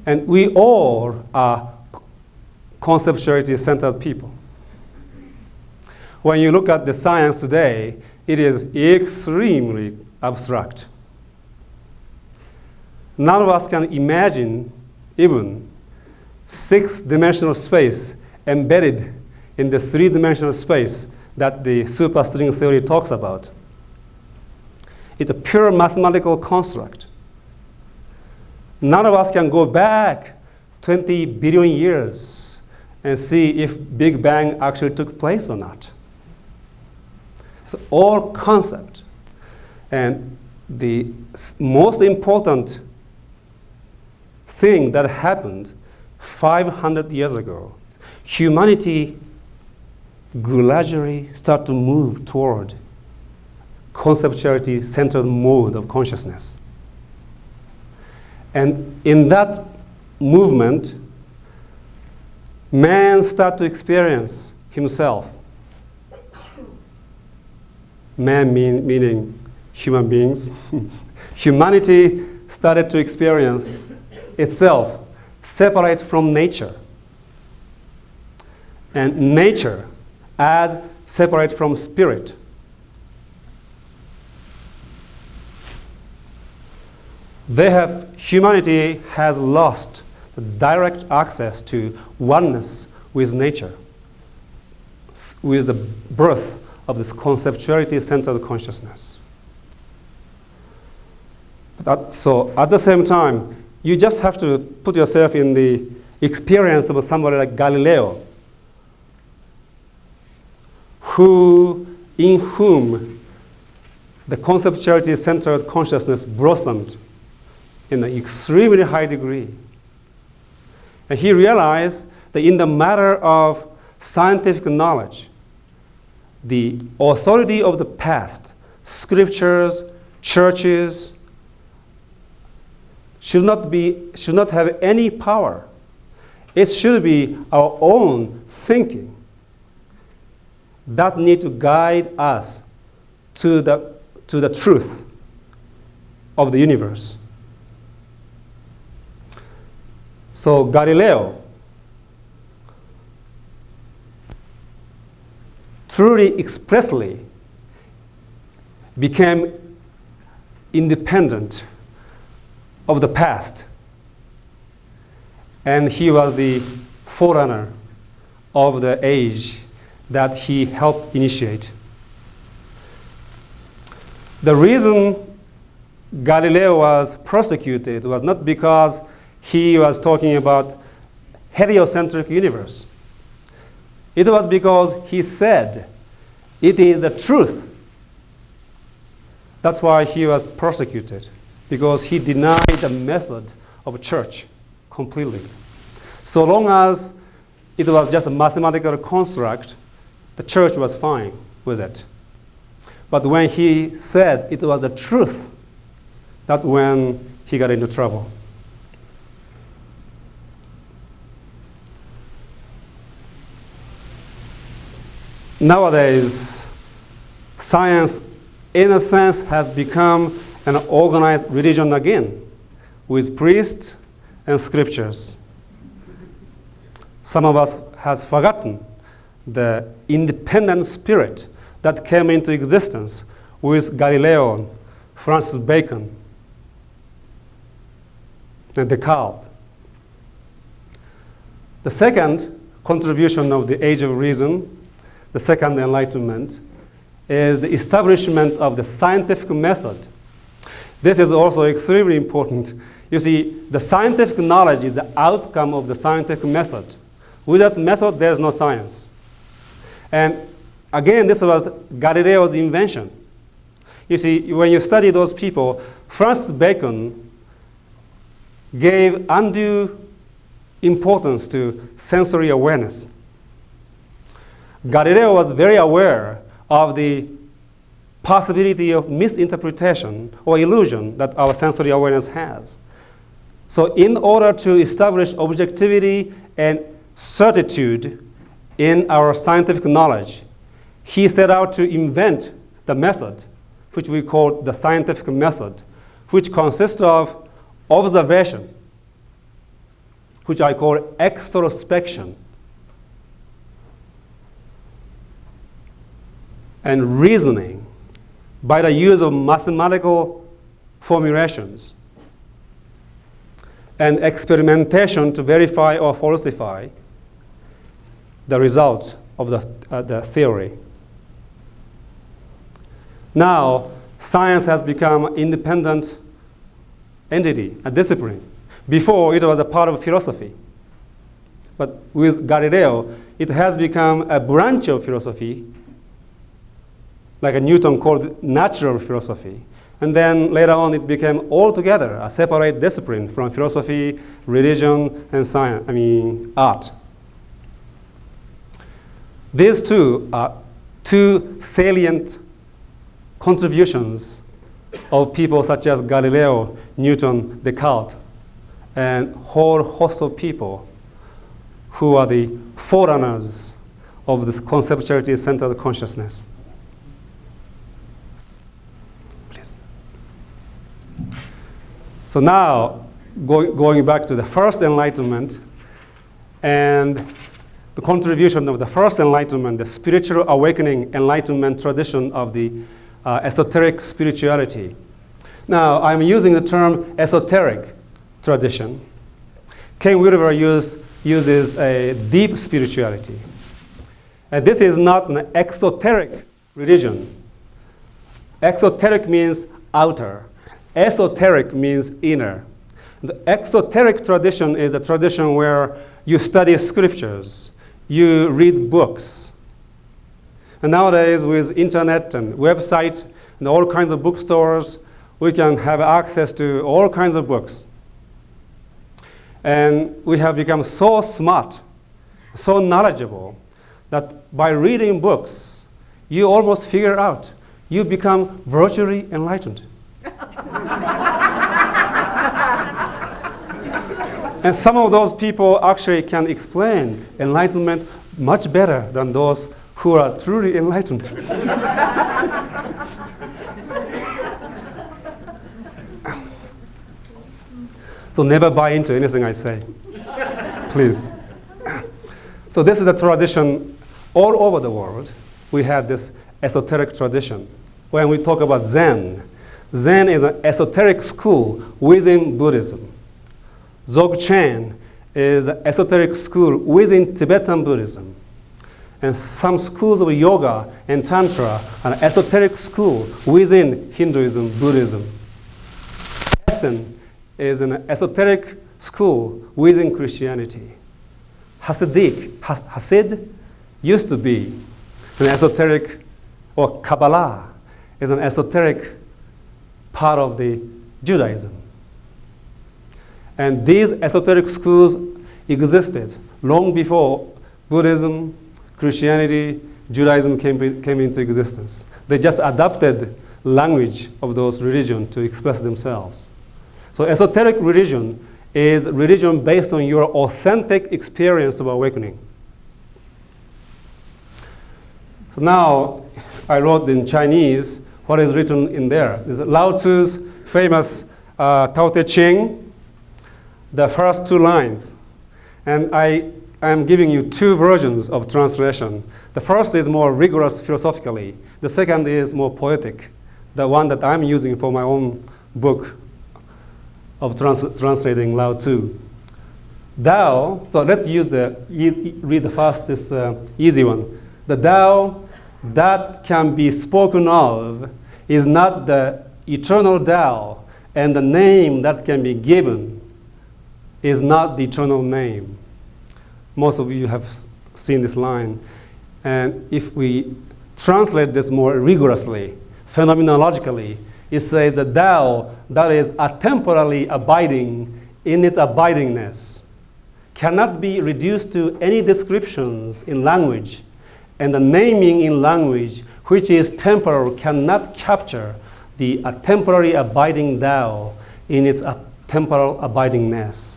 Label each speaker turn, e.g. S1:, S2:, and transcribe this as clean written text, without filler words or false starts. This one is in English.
S1: And we all are conceptuality-centered people. When you look at the science today, it is extremely abstract. None of us can imagine even six-dimensional space embedded in the three-dimensional space that the superstring theory talks about. It's a pure mathematical construct. None of us can go back 20 billion years and see if Big Bang actually took place or not. It's all concept. And the most important thing that happened 500 years ago, humanity gradually started to move toward conceptuality-centered mode of consciousness. And in that movement, man started to experience himself. Man meaning human beings. Humanity started to experience itself separate from nature. And nature as separate from spirit. Humanity has lost direct access to oneness with nature, with the birth of this conceptuality-centered consciousness. So at the same time, you just have to put yourself in the experience of somebody like Galileo, in whom the conceptuality-centered consciousness blossomed in an extremely high degree. And he realized that in the matter of scientific knowledge, the authority of the past, scriptures, churches, should not have any power. It should be our own thinking that need to guide us to the truth of the universe. So Galileo truly expressly became independent of the past, and he was the forerunner of the age that he helped initiate. The reason Galileo was persecuted was not because he was talking about heliocentric universe. It was because he said it is the truth. That's why he was persecuted, because he denied the method of church completely. So long as it was just a mathematical construct, the church was fine with it. But when he said it was the truth, that's when he got into trouble. Nowadays, science, in a sense, has become an organized religion again, with priests and scriptures. Some of us has forgotten the independent spirit that came into existence with Galileo, Francis Bacon, and Descartes. The second contribution of the Age of Reason, the second Enlightenment, is the establishment of the scientific method. This is also extremely important. You see, the scientific knowledge is the outcome of the scientific method. Without method, there's no science. And again, this was Galileo's invention. You see, when you study those people, Francis Bacon gave undue importance to sensory awareness. Galileo was very aware of the possibility of misinterpretation or illusion that our sensory awareness has. So in order to establish objectivity and certitude in our scientific knowledge, he set out to invent the method, which we call the scientific method, which consists of observation, which I call extrospection, and reasoning by the use of mathematical formulations, and experimentation to verify or falsify the results of the theory. Now, science has become an independent entity, a discipline. Before, it was a part of philosophy. But with Galileo, it has become a branch of philosophy, like a Newton called natural philosophy. And then later on, it became altogether a separate discipline from philosophy, religion, and science, art. These two are two salient contributions of people such as Galileo, Newton, Descartes, and whole host of people who are the forerunners of this conceptuality-centered consciousness. Please. So now, going back to the first Enlightenment and the contribution of the first Enlightenment, the spiritual awakening Enlightenment tradition of the esoteric spirituality. Now, I'm using the term esoteric tradition. Ken Wilber uses a deep spirituality. And this is not an exoteric religion. Exoteric means outer. Esoteric means inner. The exoteric tradition is a tradition where you study scriptures, you read books. And nowadays, with internet and websites and all kinds of bookstores, we can have access to all kinds of books. And we have become so smart, so knowledgeable, that by reading books, you almost figure out, you become virtually enlightened. And some of those people actually can explain enlightenment much better than those who are truly enlightened. So never buy into anything I say, please. So this is a tradition all over the world. We have this esoteric tradition. When we talk about Zen, Zen is an esoteric school within Buddhism. Dzogchen is an esoteric school within Tibetan Buddhism. And some schools of yoga and tantra are an esoteric school within Hinduism, Buddhism. Essen is an esoteric school within Christianity. Hasid used to be an esoteric, or Kabbalah is an esoteric part of the Judaism. And these esoteric schools existed long before Buddhism, Christianity, Judaism came into existence. They just adopted language of those religions to express themselves. So esoteric religion is religion based on your authentic experience of awakening. So now I wrote in Chinese what is written in there. This is Lao Tzu's famous Tao Te Ching, the first two lines. And I am giving you two versions of translation. The first is more rigorous philosophically. The second is more poetic, the one that I'm using for my own book of translating Lao Tzu. Tao, so let's read the first, this easy one. The Tao that can be spoken of is not the eternal Tao, and the name that can be given is not the eternal name. Most of you have seen this line. And if we translate this more rigorously, phenomenologically, it says the Tao that is atemporally abiding in its abidingness cannot be reduced to any descriptions in language, and the naming in language, which is temporal, cannot capture the temporary abiding Tao in its temporal abidingness.